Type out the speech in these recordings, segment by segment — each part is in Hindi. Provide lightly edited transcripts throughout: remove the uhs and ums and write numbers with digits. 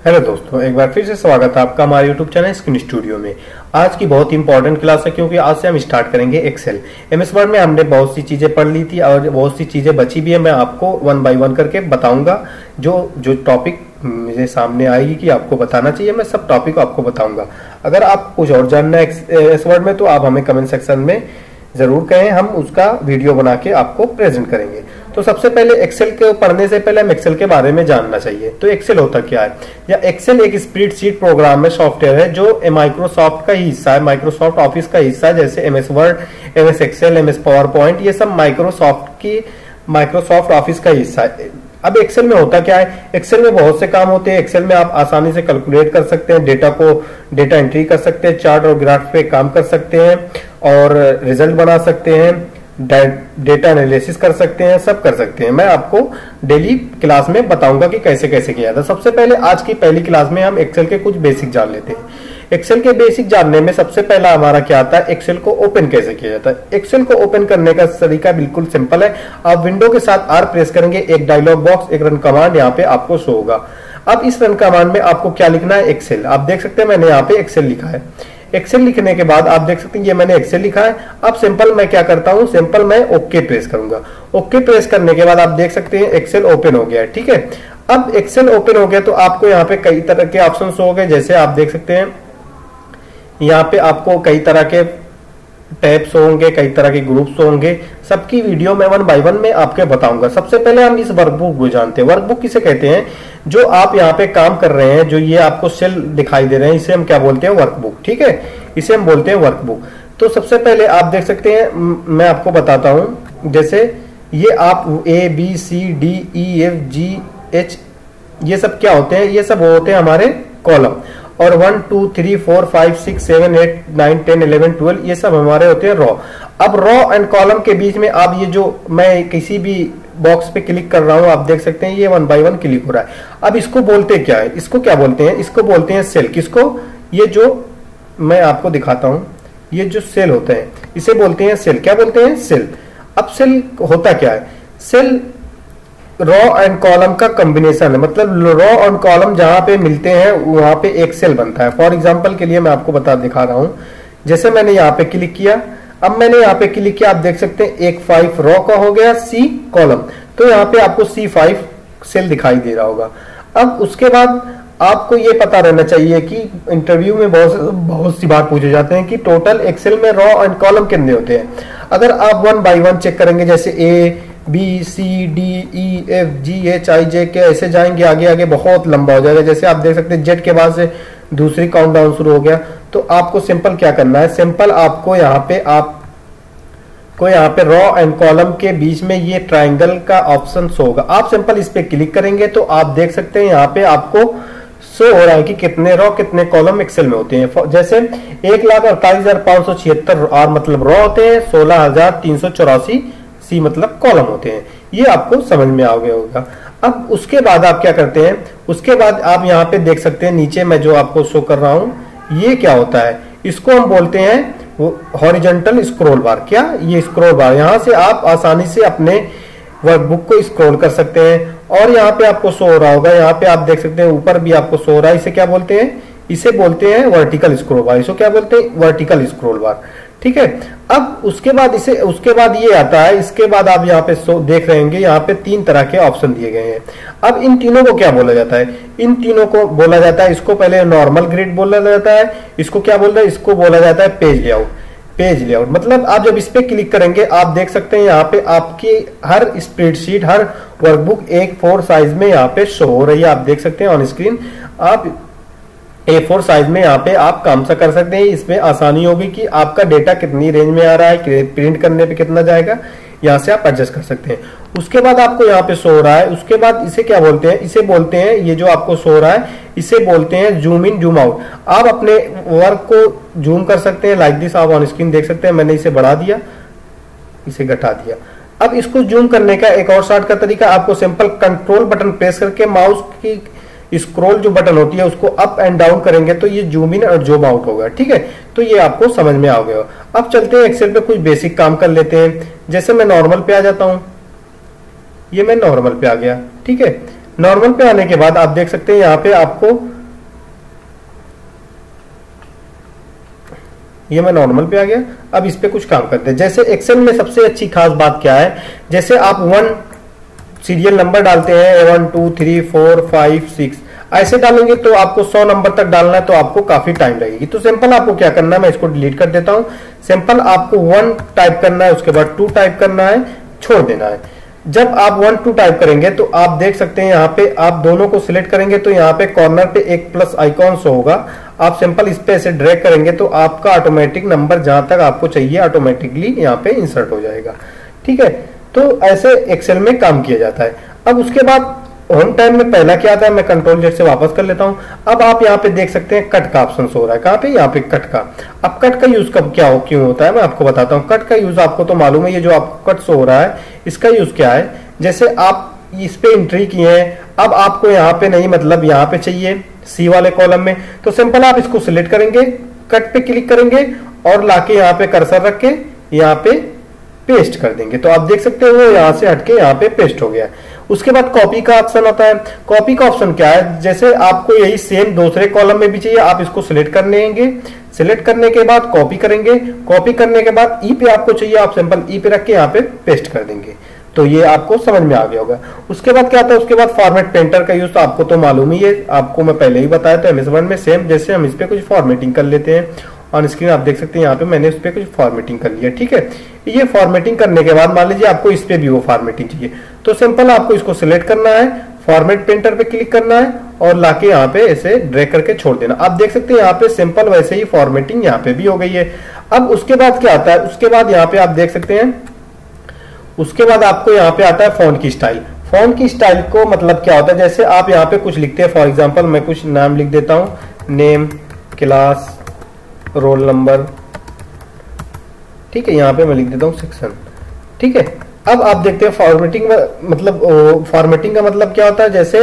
हेलो दोस्तों, एक बार फिर से स्वागत है आपका हमारे यूट्यूब चैनल स्क्रीन स्टूडियो में। आज की बहुत ही इंपॉर्टेंट क्लास है क्योंकि आज से हम स्टार्ट करेंगे एक्सेल। एमएस वर्ड में हमने बहुत सी चीजें पढ़ ली थी और बहुत सी चीजें बची भी है। मैं आपको वन बाय वन करके बताऊंगा। जो जो टॉपिक मेरे सामने आएगी कि आपको बताना चाहिए, मैं सब टॉपिक आपको बताऊंगा। अगर आप कुछ और जानना है एमएस वर्ड में तो आप हमें कमेंट सेक्शन में जरूर कहें, हम उसका वीडियो बना के आपको प्रेजेंट करेंगे। तो सबसे पहले एक्सेल के पढ़ने से पहले हम एक्सेल के बारे में जानना चाहिए। तो एक्सेल होता क्या है? या एक्सेल एक स्प्रेडशीट प्रोग्राम है, सॉफ्टवेयर है जो माइक्रोसॉफ्ट का ही हिस्सा है, माइक्रोसॉफ्ट ऑफिस का हिस्सा है। जैसे MS Word, MS Excel, MS PowerPoint, ये सब माइक्रोसॉफ्ट ऑफिस का हिस्सा है। अब एक्सेल में होता क्या है? एक्सेल में बहुत से काम होते हैं। एक्सेल में आप आसानी से कैलकुलेट कर सकते हैं, डेटा एंट्री कर सकते हैं, चार्ट और ग्राफ पे काम कर सकते हैं और रिजल्ट बना सकते हैं, डेटा एनालिसिस कर सकते हैं, सब कर सकते हैं। मैं आपको डेली क्लास में बताऊंगा कि कैसे कैसे किया जाता है। सबसे पहले आज की पहली क्लास में हम एक्सेल के कुछ बेसिक जान लेते हैं। एक्सेल के बेसिक जानने में सबसे पहला हमारा क्या आता है? एक्सेल को ओपन कैसे किया जाता है। एक्सेल को ओपन करने का तरीका बिल्कुल सिंपल है। आप विंडो के साथ आर प्रेस करेंगे, एक डायलॉग बॉक्स, एक रन कमांड यहाँ पे आपको शो होगा। अब इस रन कमांड में आपको क्या लिखना है? एक्सेल। आप देख सकते हैं मैंने यहाँ पे एक्सेल लिखा है। एक्सेल लिखने के बाद आप देख सकते हैं ये मैंने एक्सेल लिखा है। अब सिंपल मैं क्या करता हूं, सिंपल मैं ओके प्रेस करूंगा। ओके प्रेस करने के बाद आप देख सकते हैं एक्सेल ओपन हो गया है। ठीक है, अब एक्सेल ओपन हो गया तो आपको यहाँ पे कई तरह के ऑप्शन हो गए। जैसे आप देख सकते हैं यहाँ पे आपको कई तरह के टैब्स होंगे, कई तरह के ग्रुप्स होंगे। सबकी वीडियो मैं वन बाय वन में आपके बताऊंगा। सबसे पहले हम इस वर्कबुक को जानते हैं। वर्कबुक किसे कहते हैं? जो आप यहाँ पे काम कर रहे हैं, जो ये आपको सेल दिखाई दे रहे हैं, इसे हम क्या बोलते हैं? वर्कबुक। ठीक है, इसे हम बोलते हैं वर्कबुक। तो सबसे पहले आप देख सकते हैं, मैं आपको बताता हूं। जैसे ये आप A B C D E F G H, ये सब क्या होते हैं? ये सब होते हैं हमारे कॉलम। और 1 2 3 4 5 6 7 8 9 10 11 12 ये सब हमारे होते हैं रॉ। अब रॉ एंड कॉलम के बीच में आप ये जो मैं किसी भी बॉक्स पे क्लिक कर रहा हूं, आप देख सकते हैं ये वन बाय वन क्लिक हो रहा है। अब इसको बोलते क्या है? इसको क्या बोलते हैं? इसको बोलते हैं सेल। किसको? ये जो मैं आपको दिखाता हूं, ये जो सेल होते हैं इसे बोलते हैं सेल। क्या बोलते हैं? सेल। अब सेल होता क्या है? सेल रॉ एंड कॉलम का कॉम्बिनेशन है। मतलब रॉ और कॉलम जहां पे मिलते हैं वहां पे एक सेल बनता है। फॉर एग्जांपल के लिए मैं आपको दिखा रहा हूं। जैसे मैंने यहाँ पे क्लिक किया, अब मैंने यहाँ पे क्लिक किया, आप देख सकते हैं एक 5 रॉ का हो गया, सी कॉलम। तो यहाँ पे आपको C5 सेल दिखाई दे रहा होगा। अब उसके बाद आपको ये पता रहना चाहिए कि इंटरव्यू में बहुत सी बार पूछे जाते हैं कि टोटल एक्सेल में रॉ एंड कॉलम कितने होते हैं। अगर आप वन बाय वन चेक करेंगे, जैसे A B C D E F G H I J के ऐसे जाएंगे आगे आगे, बहुत लंबा हो जाएगा। जैसे आप देख सकते हैं जेड के बाद से दूसरी काउंटडाउन शुरू हो गया। तो आपको सिंपल क्या करना है? सिंपल आपको यहाँ पे रॉ एंड कॉलम के बीच में ये ट्राइंगल का ऑप्शन शो होगा। आप सिंपल इस पे क्लिक करेंगे तो आप देख सकते हैं यहाँ पे आपको शो हो रहा है कि कितने रॉ कितने कॉलम एक्सेल में होते हैं। जैसे 1,48,576 आर मतलब रॉ होते हैं, 16,384 सी मतलब कॉलम होते हैं। ये आपको समझ में आ गया होगा। अब उसके बाद आप क्या करते हैं? उसके बाद आप यहाँ पे देख सकते हैं नीचे मैं जो आपको शो कर रहा हूं, ये क्या होता है? इसको हम बोलते हैं हॉरिजॉन्टल स्क्रॉल बार। क्या? ये स्क्रॉल बार। यहाँ से आप आसानी से अपने वर्कबुक को स्क्रॉल कर सकते हैं और यहाँ पे आपको शो हो रहा होगा। यहाँ पे आप देख सकते हैं ऊपर भी आपको शो हो रहा है। इसे क्या बोलते हैं? इसे बोलते हैं वर्टिकल स्क्रॉल बार। इसको क्या बोलते हैं? वर्टिकल स्क्रॉल बार। ठीक है, अब उसके बाद ये आता है। इसके बाद आप यहाँ पे देख रहे होंगे, यहाँ पे 3 तरह के ऑप्शन दिए गए हैं। अब इन तीनों को क्या बोला जाता है? इन तीनों को बोला जाता है, इसको पहले नॉर्मल ग्रिड बोला जाता है। इसको क्या बोल रहे हैं? इसको बोला जाता है पेज लेआउट। पेज लेआउट मतलब आप जब इस पे क्लिक करेंगे, आप देख सकते हैं यहाँ पे आपकी हर स्प्रेडशीट, हर वर्कबुक A4 साइज में यहाँ पे शो हो रही है। आप देख सकते हैं ऑन स्क्रीन। आप A4 साइज में यहाँ पे आप काम सा कर सकते हैं। इसमें आसानी होगी कि आपका डेटा कितनी रेंज में आ रहा है, प्रिंट करने पे कितना जाएगा, यहाँ से आप एडजस्ट कर सकते हैं। उसके बाद आपको यहाँ पे शो हो रहा है। उसके बाद इसे क्या बोलते हैं? इसे बोलते हैं, ये जो आपको शो हो रहा है इसे बोलते हैं जूम इन जूम आउट। आप अपने वर्क को जूम कर सकते हैं लाइक दिस। आप ऑन स्क्रीन देख सकते हैं मैंने इसे बढ़ा दिया, इसे घटा दिया। अब इसको जूम करने का एक और शॉर्ट का तरीका, आपको सिंपल कंट्रोल बटन प्रेस करके माउस की स्क्रॉल जो बटन होती है उसको अप एंड डाउन करेंगे तो ये जूम इन और जूम आउट होगा। ठीक है, तो ये आपको समझ में आ गया। अब चलते हैं एक्सेल पे कुछ बेसिक काम कर लेते हैं। जैसे मैं नॉर्मल पे आ जाता हूं, ये मैं नॉर्मल पे आ गया। ठीक है, नॉर्मल पे आने के बाद आप देख सकते हैं यहाँ पे आपको ये मैं नॉर्मल पे आ गया। अब इस पे कुछ काम करते हैं। जैसे एक्सेल में सबसे अच्छी खास बात क्या है, जैसे आप 1 सीरियल नंबर डालते हैं 1 2 3 4 5 6 ऐसे डालेंगे तो आपको 100 नंबर तक डालना है तो आपको काफी टाइम लगेगी। तो सिंपल आपको क्या करना है, मैं इसको डिलीट कर देता हूं। सिंपल आपको 1 टाइप करना है, उसके बाद 2 टाइप करना है, छोड़ देना है। जब आप 1 2 टाइप करेंगे तो आप देख सकते हैं यहाँ पे आप दोनों को सिलेक्ट करेंगे तो यहाँ पे कॉर्नर पे एक प्लस आइकॉन शो होगा। आप सिंपल इस पे ऐसे ड्रैग करेंगे तो आपका ऑटोमेटिक नंबर जहां तक आपको चाहिए ऑटोमेटिकली यहाँ पे इंसर्ट हो जाएगा। ठीक है, तो ऐसे एक्सेल में काम किया जाता है। अब उसके बाद होम टाइम में पहला क्या आता है, मैं कंट्रोल जेड से वापस कर लेता हूं। अब आप यहाँ पे देख सकते हैं कट का ऑप्शन हो रहा है। कहाँ पे, यहाँ पे कट का। अब कट का यूज कब क्या हो क्यों होता है मैं आपको बताता हूँ। कट का यूज आपको तो मालूम है, ये जो आपको कट हो रहा है इसका यूज क्या है। जैसे आप इस पे एंट्री किए हैं, अब आपको यहाँ पे नहीं मतलब यहाँ पे चाहिए सी वाले कॉलम में, तो सिंपल आप इसको सिलेक्ट करेंगे, कट पे क्लिक करेंगे और लाके यहाँ पे कर्सर रख के यहाँ पे पेस्ट कर देंगे। तो आप देख सकते हो वो यहाँ से हटके यहाँ पे पेस्ट हो गया। उसके बाद कॉपी का ऑप्शन आता है। कॉपी का ऑप्शन क्या है, जैसे आपको यही सेम दूसरे कॉलम में भी चाहिए, आप इसको सिलेक्ट कर लेंगे। सिलेक्ट करने के बाद कॉपी करेंगे, कॉपी करने के बाद ई पे आपको चाहिए, आप सिंपल ई पे रख के यहाँ पे पेस्ट कर देंगे। तो ये आपको समझ में आ गया होगा। उसके बाद क्या आता है, उसके बाद फॉर्मेट पेंटर का यूज तो आपको तो मालूम ही है, आपको मैं पहले ही बताया था MS वर्ड में। सेम जैसे हम इस पे कुछ फॉर्मेटिंग कर लेते हैं, ऑन स्क्रीन आप देख सकते हैं यहाँ पे मैंने इस पे कुछ फॉर्मेटिंग कर लिया। ठीक है, ये फॉर्मेटिंग करने के बाद मान लीजिए आपको इस पे भी वो फॉर्मेटिंग चाहिए, तो सिंपल आपको इसको सिलेक्ट करना है, फॉर्मेट पेंटर पे क्लिक करना है और लाके यहाँ पे ऐसे ड्रैग करके छोड़ देना। आप देख सकते हैं यहाँ पे सिंपल वैसे ही फॉर्मेटिंग यहाँ पे भी हो गई है। अब उसके बाद क्या आता है, उसके बाद यहाँ पे आप देख सकते हैं, उसके बाद आपको यहाँ पे आता है फॉन्ट की स्टाइल। फॉन्ट की स्टाइल को मतलब क्या होता है, जैसे आप यहाँ पे कुछ लिखते हैं, फॉर एग्जांपल मैं कुछ नाम लिख देता हूँ, नेम, क्लास, रोल नंबर। ठीक है, यहाँ पे मैं लिख देता हूँ सेक्शन। ठीक है, अब आप देखते हैं फॉर्मेटिंग मतलब फॉर्मेटिंग का मतलब क्या होता है, जैसे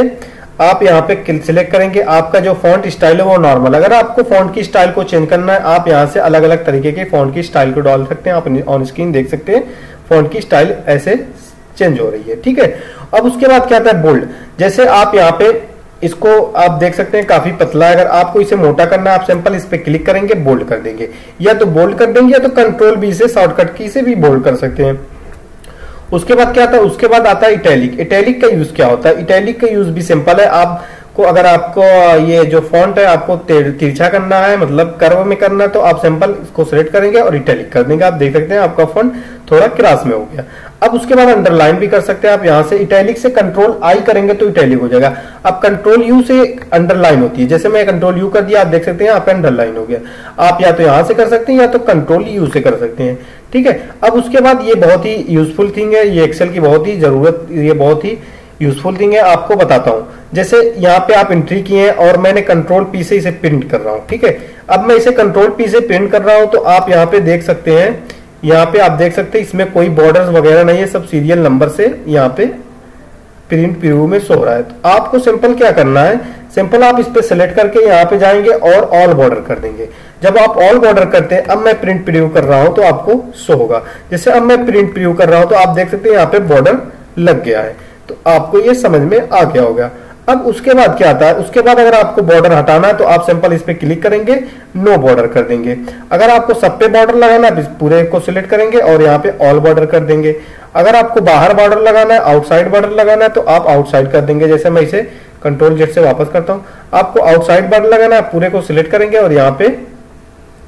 आप यहाँ पे सिलेक्ट करेंगे, आपका जो फॉन्ट स्टाइल है वो नॉर्मल। अगर आपको फॉन्ट की स्टाइल को चेंज करना है, आप यहाँ से अलग अलग तरीके के फॉन्ट की स्टाइल को डाल सकते हैं। आप ऑन स्क्रीन देख सकते हैं फॉन्ट की स्टाइल ऐसे चेंज हो रही है। ठीक है, अब उसके बाद क्या आता है बोल्ड। जैसे आप यहाँ पे इसको आप देख सकते हैं काफी पतला है, अगर आपको इसे मोटा करना है आप सिंपल इस पे क्लिक करेंगे, बोल्ड कर देंगे, या तो बोल्ड कर देंगे या तो कंट्रोल बी से शॉर्टकट की से भी बोल्ड कर सकते हैं। उसके बाद क्या आता है, उसके बाद आता है इटैलिक। इटैलिक का यूज क्या होता है, इटैलिक का यूज भी सिंपल है। आपको अगर आपको ये जो फॉन्ट है आपको तिरछा करना है, मतलब कर्व में करना है, तो आप सिंपल इसको सिलेक्ट करेंगे और इटैलिक कर देंगे। आप देख सकते हैं आपका फॉन्ट थोड़ा क्रॉस में हो गया। अब उसके बाद अंडरलाइन भी कर सकते हैं आप, यहाँ से इटैलिक से कंट्रोल आई करेंगे तो इटैलिक हो जाएगा। अब कंट्रोल यू से अंडरलाइन होती है, जैसे मैं कंट्रोल यू कर दिया, आप देख सकते हैं यहाँ पे अंडरलाइन हो गया। आप या तो यहाँ से कर सकते हैं या तो कंट्रोल यू से कर सकते हैं। ठीक है, अब उसके बाद ये बहुत ही यूजफुल थिंग है, ये एक्सेल की बहुत ही जरूरत, ये बहुत ही यूजफुल थिंग है। आपको बताता हूं, जैसे यहाँ पे आप एंट्री किए हैं और मैंने कंट्रोल पी से इसे प्रिंट कर रहा हूं। ठीक है, अब मैं इसे कंट्रोल पी से प्रिंट कर रहा हूं तो आप यहाँ पे देख सकते हैं, यहाँ पे आप देख सकते हैं इसमें कोई बॉर्डर्स वगैरह नहीं है, सब सीरियल नंबर से यहाँ पे प्रिंट प्रीव्यू में शो रहा है। तो आपको सिंपल क्या करना है, सिंपल आप इस पे सिलेक्ट करके यहाँ पे जाएंगे और ऑल बॉर्डर कर देंगे। जब आप ऑल बॉर्डर करते हैं, अब मैं प्रिंट प्रीव्यू कर रहा हूं तो आपको शो होगा। जैसे अब मैं प्रिंट प्रीव्यू कर रहा हूं तो आप देख सकते हैं यहाँ पे बॉर्डर लग गया है। तो आपको ये समझ में आ गया होगा। अब उसके बाद क्या आता है, उसके बाद अगर आपको बॉर्डर हटाना है तो आप सिंपल इस पे क्लिक करेंगे, नो बॉर्डर कर देंगे। अगर आपको सब पे बॉर्डर लगाना है पूरे को सिलेक्ट करेंगे और यहाँ पे ऑल बॉर्डर कर देंगे। अगर आपको बाहर बॉर्डर लगाना है, आउटसाइड बॉर्डर लगाना है तो आप आउटसाइड कर देंगे। जैसे मैं इसे कंट्रोल जेड से वापस करता हूँ, आपको आउटसाइड बॉर्डर लगाना है, पूरे को सिलेक्ट करेंगे और यहाँ पे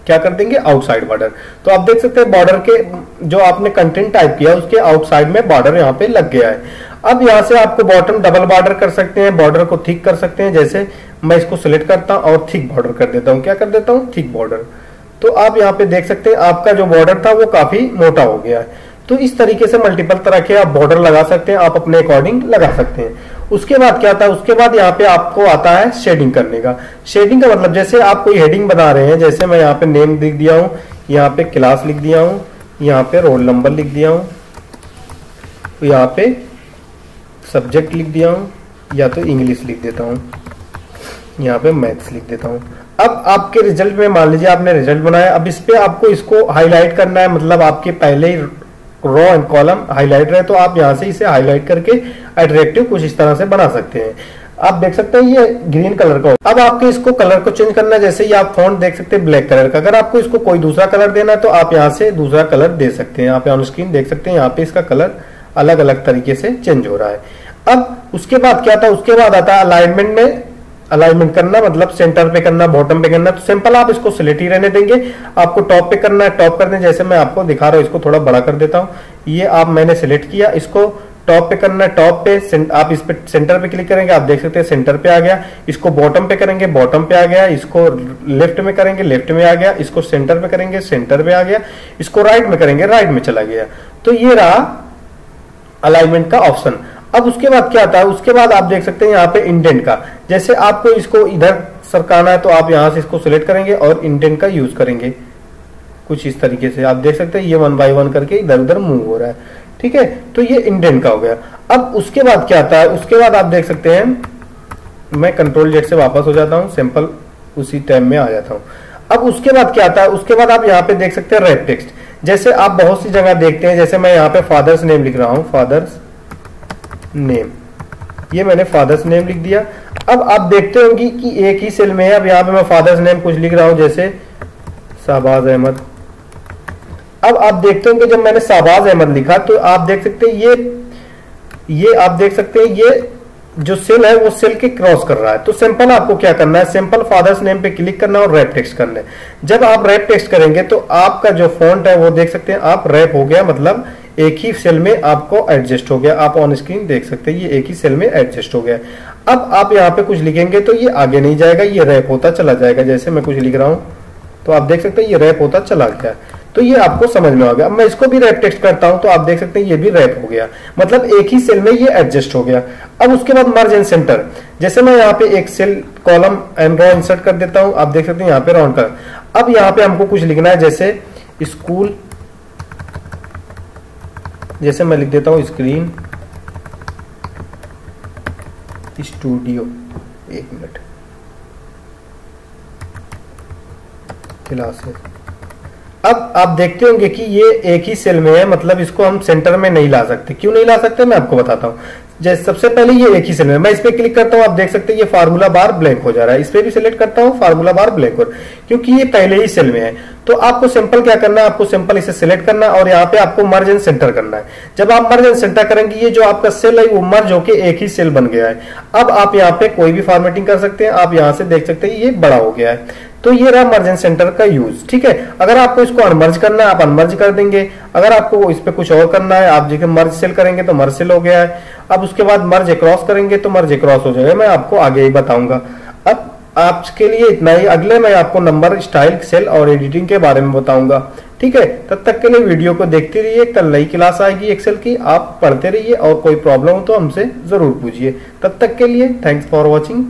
क्या कर देंगे, आउटसाइड बॉर्डर। तो आप देख सकते हैं बॉर्डर के जो आपने कंटेंट टाइप किया उसके आउटसाइड में बॉर्डर यहाँ पे लग गया है। अब यहाँ से आपको बॉटम डबल बॉर्डर कर सकते हैं, बॉर्डर को थिक कर सकते हैं। जैसे मैं इसको सिलेक्ट करता हूँ और थिक बॉर्डर कर देता हूँ, क्या कर देता हूँ, थिक बॉर्डर। तो आप यहाँ पे देख सकते हैं आपका जो बॉर्डर था वो काफी मोटा हो गया है। तो इस तरीके से मल्टीपल तरह के आप बॉर्डर लगा सकते हैं, आप अपने अकॉर्डिंग लगा सकते हैं। उसके बाद क्या आता है, उसके बाद यहाँ पे आपको आता है शेडिंग करने का। शेडिंग का मतलब जैसे आप कोई हेडिंग बना रहे हैं, जैसे मैं यहाँ पे नेम लिख दिया हूँ, यहाँ पे क्लास लिख दिया हूँ, यहाँ पे रोल नंबर लिख दिया हूँ, यहाँ पे सब्जेक्ट लिख दिया हूँ, या तो इंग्लिश लिख देता हूँ, यहाँ पे मैथ्स लिख देता हूँ। अब आपके रिजल्ट में मान लीजिए आपने रिजल्ट बनाया, अब इस पे आपको इसको हाईलाइट करना है, मतलब आपके पहले ही रो एंड कॉलम हाईलाइट रहे तो आप यहाँ से इसे हाईलाइट करके अट्रैक्टिव कुछ इस तरह से बना सकते हैं। आप देख सकते हैं ये ग्रीन कलर का। अब आपके इसको कलर को चेंज करना है, जैसे ये आप फॉन्ट देख सकते हैं ब्लैक कलर का। अगर आपको इसको कोई दूसरा कलर देना है तो आप यहाँ से दूसरा कलर दे सकते हैं। यहाँ पे ऑन स्क्रीन देख सकते हैं, यहाँ पे इसका कलर अलग अलग तरीके से चेंज हो रहा है। अब उसके बाद क्या था, उसके बाद आता है अलाइनमेंट में अलाइनमेंट करना, मतलब सेंटर पे करना, बॉटम पे करना। तो सिंपल आप इसको सिलेक्ट ही रहने देंगे। आपको टॉप पे करना है, टॉप करने जैसे मैं आपको दिखा रहा हूँ, इसको थोड़ा बड़ा कर देता हूँ। ये आप मैंने सिलेक्ट किया, इसको टॉप पे करना है, टॉप पे आप इस पे सेंटर पे क्लिक करेंगे, आप देख सकते हैं सेंटर पे आ गया। इसको बॉटम पे करेंगे, बॉटम पे आ गया। इसको लेफ्ट में करेंगे, लेफ्ट में आ गया। इसको सेंटर पे करेंगे, सेंटर पे आ गया। इसको राइट में करेंगे, राइट में चला गया। तो ये रहा अलाइनमेंट का ऑप्शन। अब उसके बाद क्या आता है, उसके बाद आप देख सकते हैं यहाँ पे इंडेंट का। जैसे आपको इसको इधर सरकाना है तो आप यहाँ से इसको सिलेक्ट करेंगे और इंडेंट का यूज करेंगे कुछ इस तरीके से। आप देख सकते हैं ये 1 बाय 1 करके इधर उधर मूव हो रहा है, ठीक है। तो ये इंडेंट का हो गया। अब उसके बाद क्या आता है, उसके बाद आप देख सकते हैं, मैं कंट्रोल जेड से वापस हो जाता हूँ, सिंपल उसी टाइम में आ जाता हूँ। अब उसके बाद क्या आता है, उसके बाद आप यहाँ पे देख सकते हैं रैप टेक्स्ट। जैसे आप बहुत सी जगह देखते हैं, जैसे मैं यहाँ पे फादर्स नेम लिख रहा हूँ, फादर्स नेम, ये मैंने फादर्स नेम लिख दिया। अब आप देखते होंगे कि एक ही सेल में है। अब यहाँ पे मैं फादर्स नेम कुछ लिख रहा हूं, जैसे शाहबाज अहमद। अब आप देखते होंगे जब मैंने शाहबाज अहमद लिखा तो आप देख सकते हैं ये आप देख सकते हैं ये जो सेल है वो सेल के क्रॉस कर रहा है। तो सिंपल आपको क्या करना है, सिंपल फादर्स नेम पे क्लिक करना और रैप टेक्स्ट करना है। जब आप रैप टेक्स्ट करेंगे तो आपका जो फॉन्ट है वो देख सकते हैं आप रैप हो गया, मतलब एक ही सेल में आपको एडजस्ट हो गया। आप ऑन स्क्रीन देख सकते हैं ये एक ही सेल में एडजस्ट हो गया। अब आप यहाँ पे कुछ लिखेंगे तो ये आगे नहीं जाएगा, ये रैप होता चला जाएगा। जैसे मैं कुछ लिख रहा हूं तो आप देख सकते हैं ये रैप होता चला गया। तो ये आपको समझ में आ गया। अब मैं इसको भी रैप टेक्स्ट करता हूं तो आप देख सकते हैं ये भी रैप हो गया, मतलब एक ही सेल में ये एडजस्ट हो गया। अब उसके बाद मर्ज एंड सेंटर, जैसे मैं यहाँ पे एक cell column and row insert कर देता हूं, आप देख सकते हैं यहाँ पे राउंड कर। अब यहाँ पे हमको कुछ लिखना है, जैसे स्कूल, जैसे मैं लिख देता हूं स्क्रीन स्टूडियो, 1 मिनट, क्लासेस। अब आप देखते होंगे कि ये एक ही सेल में है, मतलब इसको हम सेंटर में नहीं ला सकते। क्यों नहीं ला सकते मैं आपको बताता हूं। जैसे सबसे पहले ये एक ही सेल में, मैं इस पे क्लिक करता हूं, आप देख सकते हैं ये फार्मूला बार ब्लैंक हो जा रहा है। इस पे भी सिलेक्ट करता हूं, फार्मूला बार ब्लैंक हो, क्योंकि ये पहले ही सेल में है। तो आपको सिंपल क्या करना है, आपको सिंपल इसे सिलेक्ट करना और यहाँ पे आपको मर्ज एंड सेंटर करना है। जब आप मर्ज एंड सेंटर करेंगे ये जो आपका सेल है वो मर्ज होके एक ही सेल बन गया है। अब आप यहाँ पे कोई भी फॉर्मेटिंग कर सकते हैं। आप यहाँ से देख सकते हैं ये बड़ा हो गया है। तो ये रहा मर्ज एंड सेंटर का यूज, ठीक है। अगर आपको इसको अनमर्ज करना है आप अनमर्ज कर देंगे। अगर आपको इस पे कुछ और करना है, आप देखिए मर्ज सेल करेंगे तो मर्ज सेल हो गया है। अब उसके बाद मर्ज अक्रॉस करेंगे तो मर्ज अक्रॉस हो जाएगा। मैं आपको आगे ही बताऊंगा। अब आपके लिए इतना ही, अगले मैं आपको नंबर, स्टाइल, सेल और एडिटिंग के बारे में बताऊंगा, ठीक है। तब तक के लिए वीडियो को देखते रहिए। कल नई क्लास आएगी एक्सेल की, आप पढ़ते रहिए और कोई प्रॉब्लम हो तो हमसे जरूर पूछिए। तब तक के लिए थैंक्स फॉर वॉचिंग।